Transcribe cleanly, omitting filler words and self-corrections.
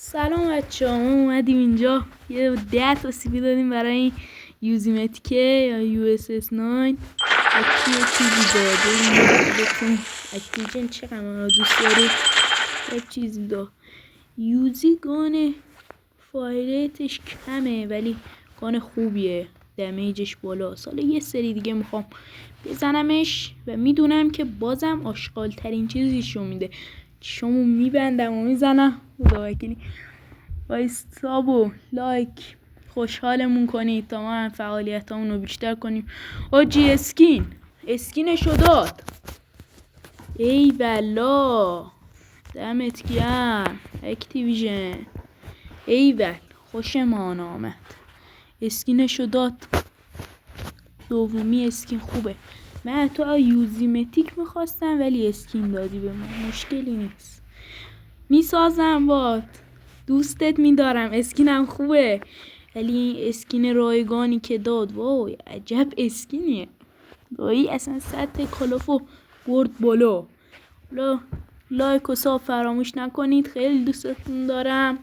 سلام بچه ها، ما اومدیم اینجا یه 10 تا سی دادیم برای این یوزیمتیکه یا یو اس اس 9 اکی چیزی داده بهتون. اکتیجن چقدر من دوست دارید یه چیزی دا یوزی گانه فایلیتش کمه ولی گان خوبیه، دمیجش بالا. ساله یه سری دیگه میخوام بزنمش و میدونم که بازم آشغال ترین چیزیشو میده. شما میبندم و میزنم. خدا وکیلی وایستاب و لایک خوشحالمون کنید تا ما هم فعالیتامون رو بیشتر کنیم. آجی اسکینشو داد. ای بلا دمت گرم اکتیویژن، ایول خوشمان آمد. اسکینشو داد. دومی اسکین خوبه. من تو یوزیمتیک میخواستم ولی اسکین دادی به من، مشکلی نیست، میسازم بات، دوستت میدارم، اسکینم خوبه. ولی این اسکین رایگانی که داد وای عجب اسکینیه دایی، اصلا سطح کلافو برد بالا. لایک و ساب فراموش نکنید، خیلی دوستتون دارم.